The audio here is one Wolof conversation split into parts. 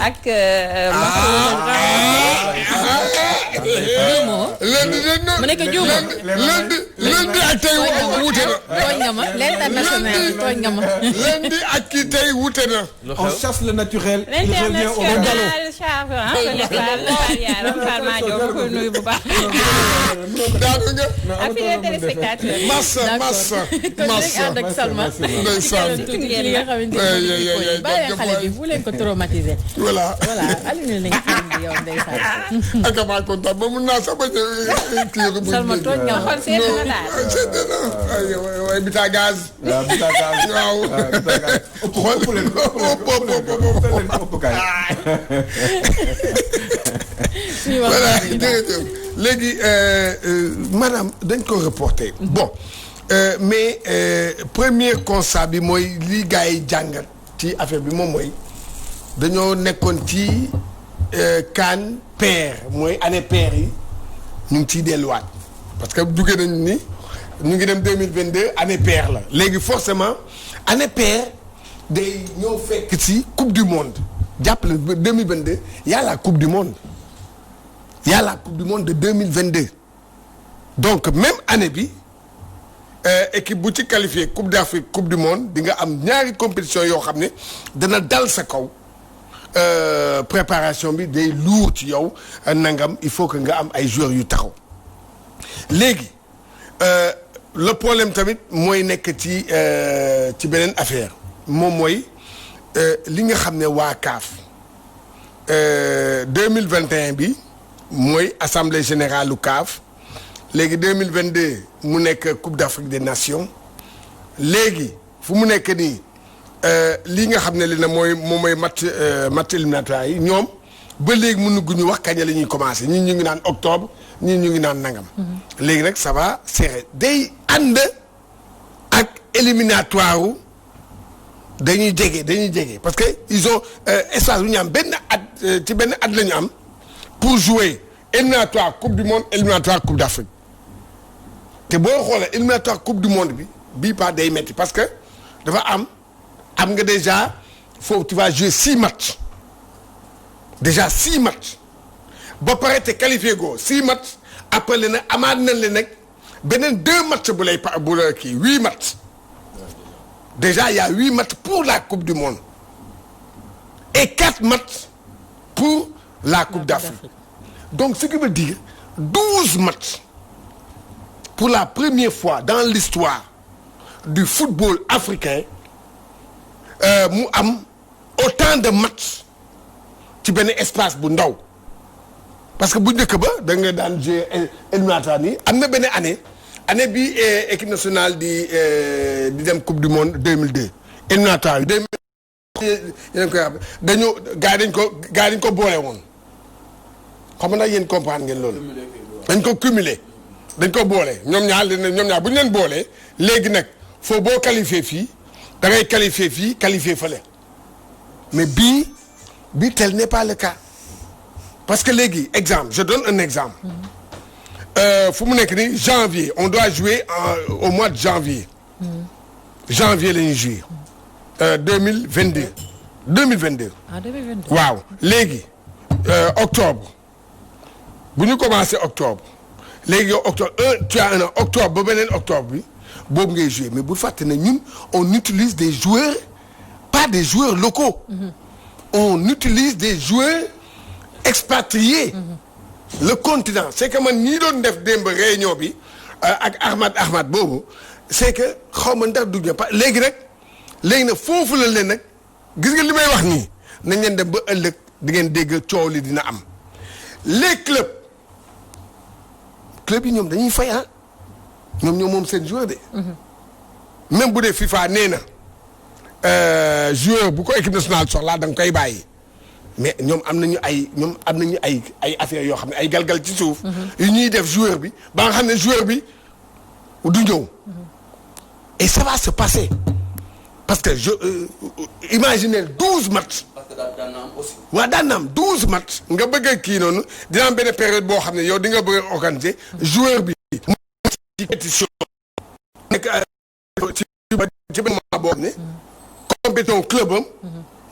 ak. mu nekk juuma lundi ak tey wuute na. tooñ nga ma l'international tooñ nga ma. lundi ak kii tey wuute na. On chasse le naturel. Il revient au l'international chave bu baax. daanu nga. affilié téléspectateur. massa. ànd ak Salma. ndeysaan. li nga xamante ni bàyyi xale bi bu leen ko traumatiser. voilà. allumé nañu film bi yow ndeysaan. ak maa kontaan ba mun naa sax ba kii Salma tooñ nga ma. xool seetlu na daal. seetlu na waaye bita gaz. waaw bita gaz. waaw. voilà jërëjëf léegi maanaam dañ ko reporté. bon mais premier constat bi mooy li gars yi jàngat ci affaire bi moom mooy dañoo nekkoon ci CAN pair mooy année paire yi ñu ngi ciy delluwaat parce que jugee nañu ni ñu ngi dem 2022 année paire la léegi forcément année paire day ñëw fekk ci coupe du monde jàppale 2022 y a la coupe du monde y a la coupe du monde de 2022 donc même année bi équipe bu ci qualifié coupe d'Afrique coupe du monde di nga am ñaari compétition yoo xam ne dana dal sa kaw préparation bi day lourd ci yow nangam il faut que nga am ay joueurs yu taxaw léegi le problème tamit mooy nekk ci beneen affaire moom mooy li nga xam ne waa CAF 2021 bi mooy assemblée générale lu CAF léegi 2022 mu nekk coupe d'Afrique des nations léegi fu mu nekk nii li nga xam ne li na moom mooy match éliminatoire yi ñoom ba léegi mënuguñu wax kañ la ñuy commencer ñii ñu ngi naan octobre ñii ñu ngi naan nangam. léegi nag ça va serrer day ànd ak éliminatoire dañuy jege parce que ils ont espace bu ñu am benn at ci benn at la ñu am pour jouer éliminatoire coupe du monde éliminatoire coupe d'Afrique te boo xoolee éliminatoire coupe du monde bi bii pas day metti parce que dafa am nga déjà foofu tu vas jouer 6 matchs déjà 6 matchs ba pare te qualifié go 6 matchs après le nag amaat nañ le nag beneen 2 matchs bu lay kii 8 matchs déjà il y a 8 matchs pour la coupe du monde et 4 matchs pour la coupe d'Afrique donc ce qui veut dire 12 matchs pour la première fois dans l'histoire du football africain mu am autant de matchs ci benn espace bu ndaw parce que bu njëkk ba da nga daan jouer éliminatoire nii am na benn année bi équipe nationale di dem coupe du monde 2002 éliminatoire yi 2000 yéen koy wax dañu gars yi dañ ko boole woon xam nga yéen comprendre ngeen loolu dañ ko cumuler dañ ko boole ñoom ñaar bu ñu leen boolee léegi nag foo boo qualifié fii da ngay qualifié fii qualifié fële mais bii tel n'est pas le cas parce que léegi exemple je donne un exemple fu mu nekk ni janvier on doit jouer au mois de janvier janvier la ñuy jouer 2022 ah 2022 waaw léegi octobre bu ñu commencé octobre léegi yow octobre tu as un octobre ba beneen octobre bi boobu ngay jouer mais bu fàtte ne ñun on utilise des joueurs pas des joueurs locaux on utilise des joueurs expatriés le continent c'est que man ñii doon def démb réunion bi ak Ahmad boobu c'est que xaw ma ndax dugg pa léegi nag foofu la leen nag gis nga li may wax nii nañ leen dem ba ëllëg di ngeen dégg coow li dina am les clubs yi ñoom dañuy fay ñoom moom seen joueur de même bu dee FIFA nee na joueur bu ko équipe nationale soxlaa da nga koy bàyyi mais ñoom am nañu ay affaires yoo xam ne ay galgal ci suuf yu ñuy def joueur bi ba nga xam ne joueur bi du ñëw et ça va se passer parce que imaginez 12 matchs. parce que daan na am aussi. waaw daan na am 12 matchs nga bëgg a kii noonu dina am benn période boo xam ne yow di nga bëgg a organiser joueur bi ci compétition nekk ci benn moment boo xam ne compétition club am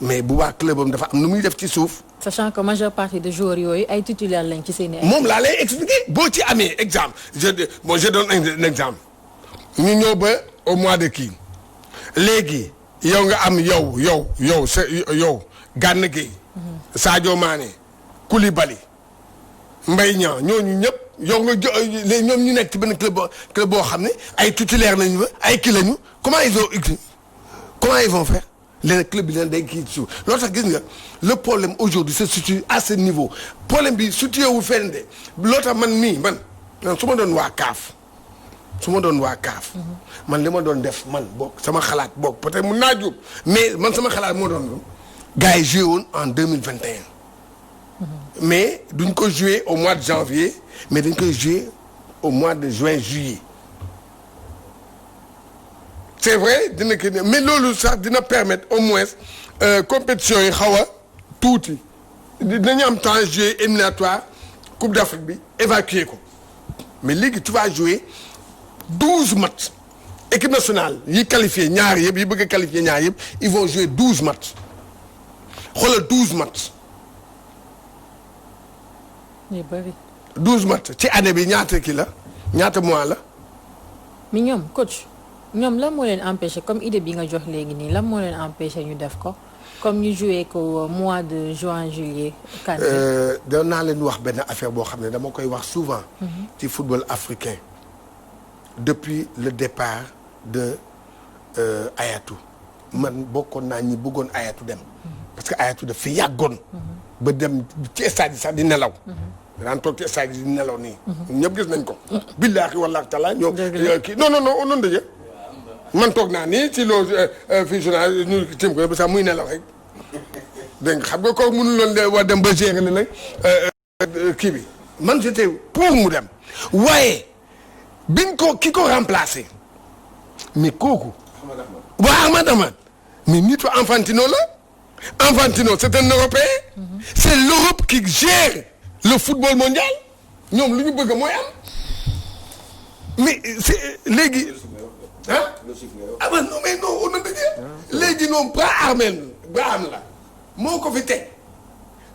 mais bu baax club am dafa am nu muy def ci suuf. sachant que majeure partie de joueurs yooyu ay titulaires lañ ci seen i. moom laa lay expliquer boo ci amee exemple je donne un exemple ñu ñëw ba au mois de kii léegi yow nga am yow Gana Gueye Sadio Mané Koulibaly Mbaye Niang ñooñu ñëpp yow nga ñoom ñu nekk ci benn club boo xam ne ay titulaires lañu ba ay kii lañu comment ils vont faire léegi club bi leen day kii ci suuf loolu tax gis nga le problème aujourd'hui se situe à ce niveau problème bi situé wu fenn de loolu tax man su ma doon waa CAF man li ma doon def man boog sama xalaat boog peut-être mun naa jóg mais man sama xalaat moo doon gars yi joué woon en 2021 mais duñ ko joué au mois de janvier mais dañ koy joué au mois de juin juillet c'est vrai dina kii mais loolu sax dina permettre au moins compétition yi xaw a tuuti dinañu am temps jouer éliminatoire Coupe d'Afrique bi évacuer ko mais léegi tu vas jouer 12 matchs équipe nationale yi qualifié ñaar yëpp yi bëgg a qualifier ñaar yëpp ils vont jouer 12 matchs xoolal 12 matchs. ñu bëri. 12 matchs ci année bi ñaata kii la ñaata mois la. mi ñoom coach ñoom lan moo leen empêché comme idée bi nga jox léegi nii lan moo leen empêché ñu def ko comme ñu joué ko mois de juin juillet. doon naa leen wax benn affaire boo xam ne dama koy wax souvent. ci football africain depuis le départ de Hayatou man bokkoon naa ñi bëggoon Hayatou dem. parce que Hayatou daf fi yàggoon. ba dem ci stade yi sax di nelaw. daan toog ci stade yi di nelaw nii. ñëpp gis nañ ko. billaahi wallaahi taala ñoom. kii non non dëgg man toog naa nii ci loo fii journal ñu tim ko ba sax muy nelaw rek dégg nga xam nga kooku mënul loon war dem ba gérer ne nag kii bi man j'étais pour mu dem waaye biñ ko ki ko remplacé mais kooku. waa Ahmad Ahmad mais nitu Infantino la Infantino c'est un Européen. c'est l'Europe qui gère le football mondial ñoom lu ñu bëgg mooy am mais c'est léegi. ah non mais non on a dëgg léegi ñoom bras armé la moo ko fi teg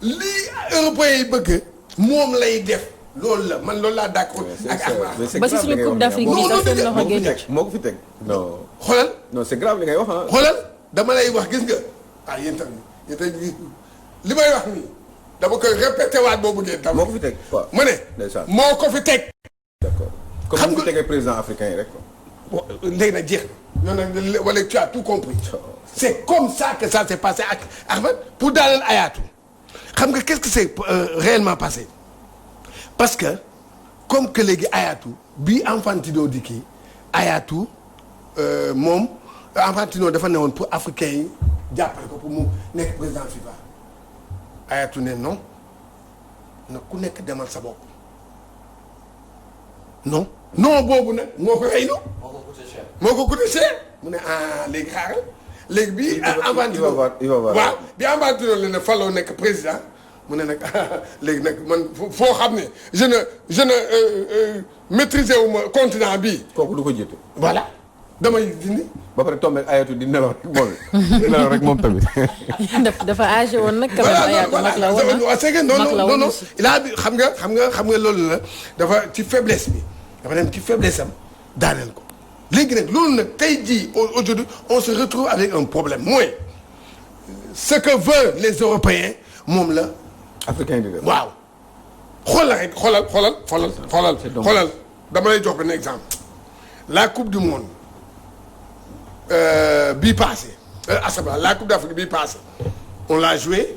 lii européens yi bëgg moom lay def loolu la man loolu laa d'accord ak ba si suñu coupe d'Afrique bi sax seen loxo génn moo ko fi teg non. xoolal non c'est grave li ngay wax ah. xoolal dama lay wax gis nga yéen tamit li may wax nii dama koy répété waat boo bëggee tam. moo ko fi teg waaw ma ne. moo ko fi teg. d'accord comme mu tegee président africain yi rek quoi. léegi nag jeex na ñoo nag wala tu as tout compris c'est comme ça que ça s'est passé ak Ahmed pour daaneel Hayatou xam nga qu'est-ce qui s'est réellement passé parce que comme que léegi Hayatou bii Infantino di kii Hayatou moom Infantino dafa newoon pour africain yi jàppale ko pour mu nekk président FIFA Hayatou ne non na ku nekk demal sa bopp non boobu nag moo ko rey moo ko coûté cher mu ne léegi xaaral léegi bii Infantino waaw bi Infantino la ne faloo nekk président mu ne nag léegi nag man foo xam ne je ne maîtriser wu ma continent bii. kooku du ko jiite. voilà damay dindi. ba pare tombé Hayatou di nelaw rek moom nelaw rek moom tamit. dafa âgé woon nag. Hayatou mag la woon c'est que non il a xam nga loolu la dafa ci faiblesse bi dafa dem ci faiblesse am daaneel ko. léegi nag loolu nag tey jii aujourd'hui on se retrouve avec un problème mooy ce que veulent les Européens moom la. africain di def waaw. xoolal dama lay jox benn exemple la coupe du monde bii passé la coupe d'Afrique bii passé on l'a joué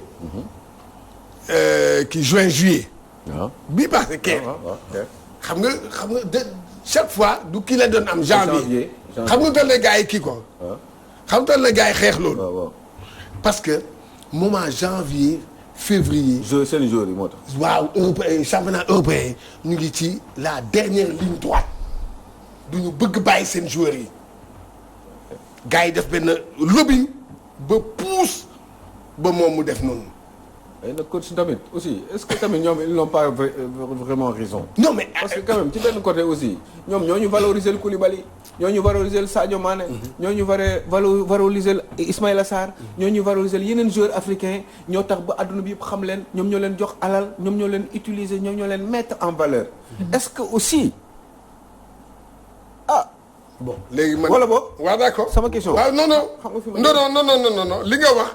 juin juillet. waaw bii passé Caire. xam nga chaque fois du kii la doon am janvier xam nga doon la gars yi kii ko xam nga doon la gars yi xeex loolu parce que moment janvier février seen joueurs yi moo tax waaw européen championnat européen ñu ngi ci la dernière ligne droite du ñu bëgg bàyyi seen joueurs yi gars yi def benn lobbying ba pousse ba moom mu def noonu. ay nag coach tamit aussi est-ce que tamit ñoom ils n'ont pas vraiment raison. non mais parce que quand même ci benn côté aussi ñoom ñoo ñu valoriser le Koulibaly ñooñu valoriser Sadio Mané. ñooñu valoriser Ismaïla Sarr. ñooñu valoriser yeneen joueurs africains ñoo tax ba adduna bi yëpp xam leen ñoom ñoo leen jox alal ñoom ñoo leen utiliser ñoom ñoo leen mettre en valeur. est-ce que aussi bon léegi man wala boog waaw d'accord sama question. waaw non xam nga fi ma non li nga wax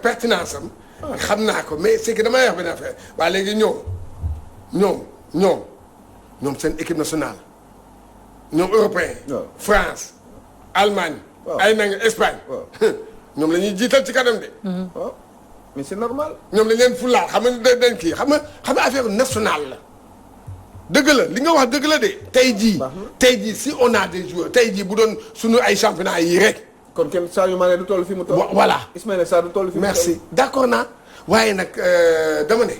pertinence am. xam naa ko mais c'est que damay wax benn affaire waaye léegi ñoom seen équipe nationale ñoom européen. France Allemagne. ay nang Espagne. ñoom la ñuy jiital ci kanam de. waaw mais c'est normal. ñoom lañ leen fulaal xam nga dañ kii xam nga affaire nationale la. dëgg la li nga wax dëgg la de tey jii si on a des joueurs tey jii bu doon suñu ay championnat yi rek. kon kenn Sadio Mané du toll fi mu toll. voilà Ismaïla Sarr du toll fi mu toll. merci d'accord naa waaye nag dama ne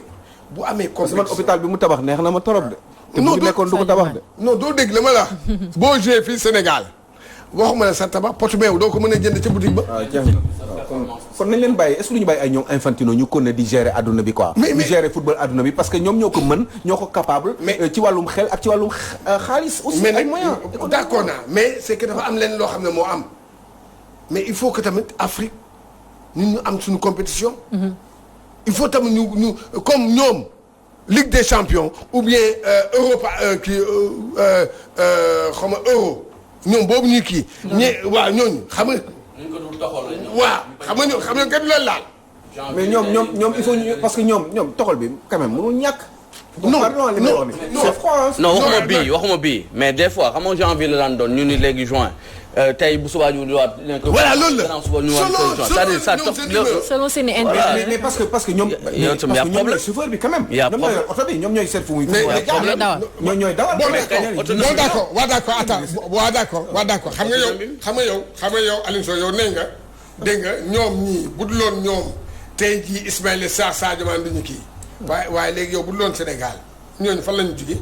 bu amee. parce que man hôpital bi mu tabax neex na ma torop de. te non bu nekkoon du ko tabax de. non doo dégg la ma la boo joué fii Sénégal waxuma la sa tabax potu meew doo ko mën a jënd ca boutique ba. waaw jeex na kon nañ leen bàyyi est-ce que lu ñu bàyyi ay ñoom Infantino ñu kon ne di gérer adduna bi quoi. mais di gérer football adduna bi parce que ñoom ñoo ko mën ñoo ko capable. mais ci wàllum xel ak ci wàllum xaalis. aussi ay moyens d'accord naa mais c'est que dafa am leen loo xam ne moo am mais il faut que tamit Afrique ñun ñu am suñu compétition. il faut tamit ñu comme ñoom Ligue des champions ou bien Europa kii xaw ma euro ñoom boobu ñuy kii. waaw ñooñu xam nga. waaw xam nga kenn leen laal. mais ñoom il faut ñu parce que ñoom toxal bi quand même mënul ñàkk. non c'est froid. non waxuma bii mais des fois xam nga janvier la daan doon ñu ni léegi juin tey bu subaa ñu waat. voilà loolu la c'est-à-dire ça selon seen i mais parce que ñoom. yow tamit y a problème chauffeur bi quand même. y a problème ñoom ñooy oto bi ñoom ñooy seet fu muy. mais ñooy dawal. bon d'accord attends waaw d'accord xam nga yow Alioune Sow yow nee nga dégg nga ñoom ñii bu dul woon ñoom tey jii Ismaïla Sarr Sadio Mané duñu kii. waaye léegi yow bu dul woon Sénégal ñooñu fan lañu jugee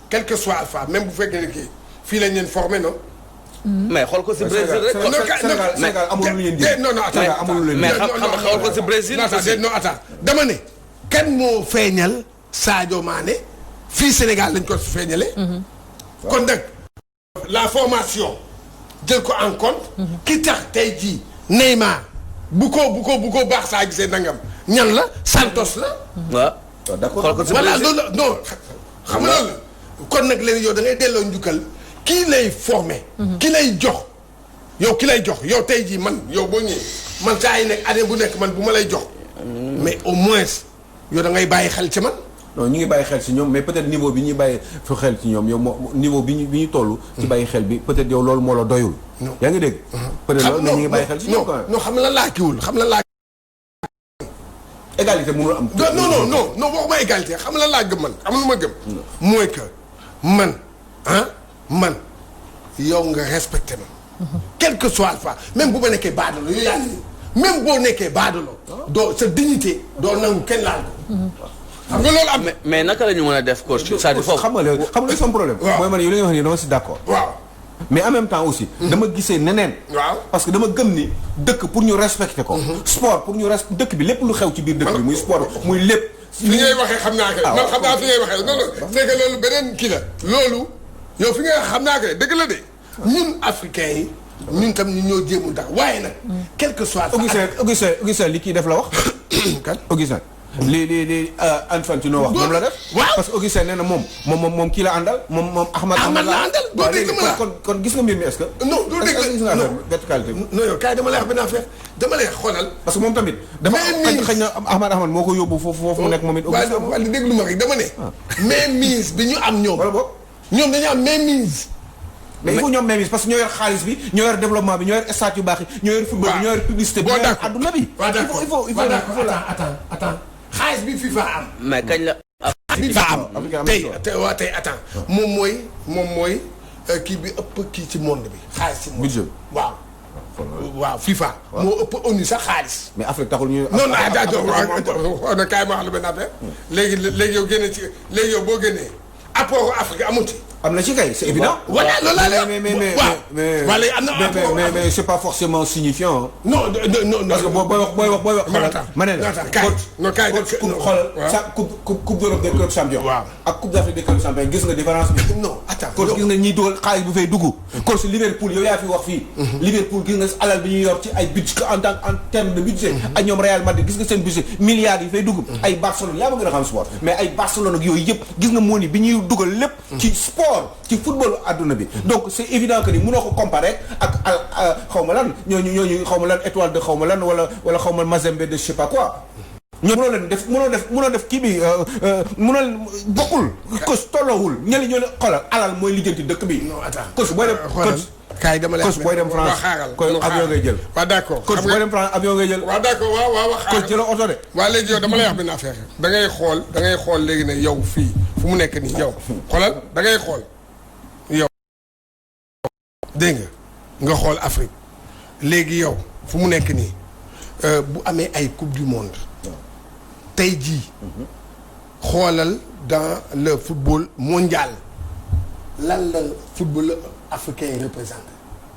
quel que soit alpha même bu fekkee ne kii fii lañ leen formé non. mais xool ko si Brésil rek. Sénégal amul lu leen di. non attends amul lu leen di. mais xool ko si Brésil. non attends dama ne. kan moo feeñal Sadio Mané fii Sénégal lañ ko feeñalee. kon nag la formation jël ko en compte. ki tax tey jii Neymar bu ko baax saa gisee nangam ñan la Santos la. waaw d'accord xool ko si voilà Brésil. loolu la non xam nga loolu kon nag léegi yow da ngay delloo njukkal kii lay formé. ki lay jox yow tey jii man yow boo ñëwee man saa yi nekk année bu nekk man bu ma lay jox. mais au moins yow da ngay bàyyi xel ci man. non ñu ngi bàyyi xel ci ñoom mais peut-être niveau bi ñuy bàyyi fi xel ci ñoom yow niveau bi ñu toll. ci bàyyi xel bi peut-être yow loolu moo la doyul. yaa ngi dégg. peut-être loolu mais ñu ngi bàyyi xel ci ñoom quoi. non xam la laakiwul xam la laaj. égalité mënul am. non waxuma égalité xam la laa gëm man xam lu ma gëm. mooy que man yow nga respecté ma. quel que soit alpha même bu ma nekkee baadolo yow yaa ngi même boo nekkee baadolo. doo sa dignité doo nangu kenn laal ko. xam nga loolu am. mais naka la ñu mën a def coach c'est-à-dire foofu. xam nga son problème. mooy man yow li nga wax nii dama si d'accord. waaw. mais en même temps aussi. dama gisee neneen. waaw parce que dama gëm ni dëkk pour ñu respecter ko. sport pour ñu dëkk bi lépp lu xew ci biir dëkk bi muy sport muy lépp. fi ngay waxee xam naa ko man xam naa fi ngay waxee non c'est que loolu beneen kii la. loolu yow fi ngay xam naa ko dëgg la de ñun africains yi ñun tam ñu ñoo jéemul ndax waaye nag. quel que soit. Augustin li kii def la wax. kan Augustin. li Infantino wax moom la def. waaw parce que Augustin nee na moom kii la àndal moom Ahmad la àndal doo dégg ma la kon gis nga mbir mi est-ce que. non doo dégg la non verticalité. non yow kaay dama lay wax benn affaire dama lay xoolal. parce que moom tamit. dafa xëy na Ahmad moo ko yóbbu foofu mu nekk moom it. Augustin waaw waaw déglu ma rek dama ne. mainmise bi ñu am ñoom. wala boog ñoom dañu am mainmise. mais il faut ñoom mainmise parce que ñoo yor xaalis bi ñoo yor développement bi ñoo yor stade yu baax yi ñoo yor football bi ñoo yor publicité bi ñoo yor adduna bi. il faut attends xaalis bi FIFA am. mais kañ la. FIFA am tey attends moom mooy kii bi ëpp kii ci monde bi. xaalis ci monde budget waaw FIFA. moo ëpp ONU sax xaalis. mais Afrique taxul ñu. non non kaay ma wax la benn affaire. léegi yow génne ci léegi yow boo génnee apport Afrique amu ci. am na ci kay c'est évident. voilà loolu laa lay mais c'est pas forcément signifiant. non parce que booy wax xoolal. ma ne la xoolal sa coupe d'Europe des clubs champions. waaw ak coupe d'Afrique des clubs champions gis nga différence bi. non attends coach gis nga ñiy dugal xaalis bu fay dugg. coach Liverpool yow yaa fi wax fii. Liverpool gis nga alal bi ñuy yor ci ay budget en terme de budget. ak ñoom Real Madrid gis nga seen budget milliards yi fay dugg. ay Barcelone yaa ma gën a xam sport mais ay Barcelone ak yooyu yëpp gis nga moo ni bi ñuy dugal lépp. ci sport ci football adduna bi. donc c'est évident que ni mënoo ko comparer ak xaw ma lan ñooñu xaw ma lan étoile de xaw ma lan wala xaw ma Mazembe de je sais pas quoi. ñoo mënoo def kii bi mënoo bokkul. cos tolloowul ñenn ñoo ne xoolal alal mooy lijjanti dëkk bi. non attends cos booy dem kaay dama lay cos booy dem France koy avion ngay jël. waaw d'accord cos booy dem France avion ngay jël. waaw d'accord waaw cos jëloo oto de. waaw léegi yow dama lay wax benn affaire da ngay xool léegi ne yow fii fu mu nekk nii yow xoolal da ngay xool yow dégg nga xool Afrique léegi yow fu mu nekk nii bu amee ay coupe du monde tey jii xoolal dans le football mondial lan la football africain yi représente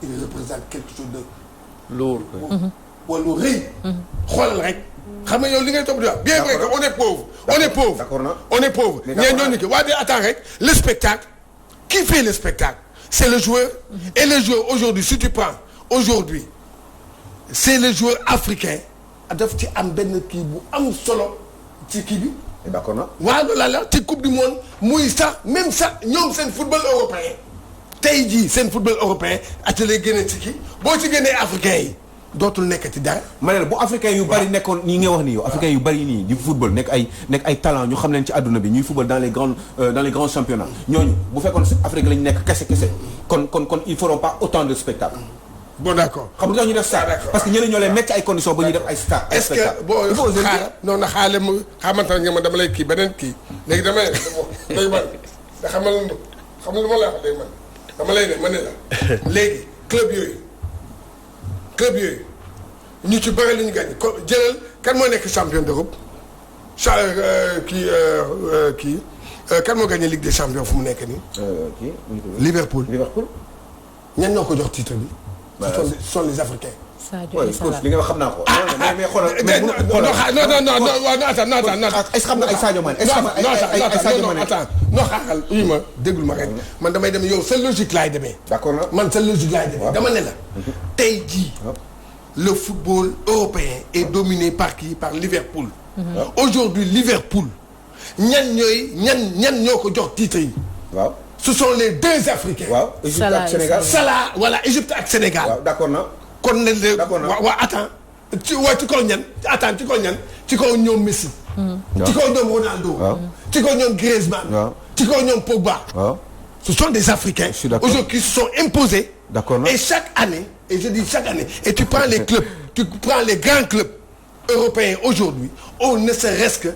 il représente quelque chose de lourd wala lu rëy xoolal rek xam nga yow li ngay topp di wax bien vrai que on est pauvre d'accord na on est pauvre ñee ñoo ni ki waa de attends rek le spectacle qui fait le spectacle c'est le joueur et le joueur aujourd'hui si tu prends aujourd'hui c'est le joueur africain daf ci am benn kii bu am solo ci kii bi d'accord na waaw loolu la ci coupe du monde muy sax même sax ñoom seen football européen tey jii seen football européen atelier génne ci kii boo ci génnee africain yi dootul nekkati dara. ma ne la bu africain yu bari nekkoon ñi nga wax nii yow africain yu bari nii di football nekk ay talent ñu xam leen ci àdduna bi ñuy football dans les grands championnats ñooñu bu fekkoon Afrique lañu nekk kese kon ils feront pas autant de spectacles. bon d'accord xam nga ñu def star parce que ñeneen ñoo leen mettre ci ay conditions ba ñuy def ay star. est-ce que boo xaar non na xaale mu xamante nga ma dama lay kii beneen kii léegi damay léegi man da xam lu ma la wax léegi man dama lay ne ma ne la léegi club yooyu ñu ci bëri li ñu gagné ko jëlal kan moo nekk champion d'Europe kan moo gagné Ligue des champions fu mu nekk nii. Liverpool. ñan ñoo ko jox titre bi. ce sont les Africains. Sadio et Salah li nga wax xam naa ko. mais xoolal non attends est-ce que xam nga ay Sadio Mané. est-ce que ay Sadio Mané non xaaral uyu ma déglu ma rek man damay dem yow sa logique laay demee. d'accord na man sa logique laay demee. dama ne la tey jii le football européen est dominé par qui? Par Liverpool. Aujourd'hui Liverpool ñan ñoo ko jox titre yi. waaw ce sont les deux Africains. waaw Égypte ak Sénégal. Salah voilà Égypte ak Sénégal. waaw d'accord na. kon ne de waaw attends ci kaw ñan attends ci kaw ñan ci kaw ñoom Messi. ci kaw ñoom Ronaldo. ci kaw ñoom Griezmann. ci kaw ñoom Pogba. Ce sont des Africains aujourd'hui qui se sont imposés. D'accord. Et chaque année, et je dis chaque année, et tu prends les clubs, tu prends les grands clubs européens aujourd'hui, on ne serait-ce que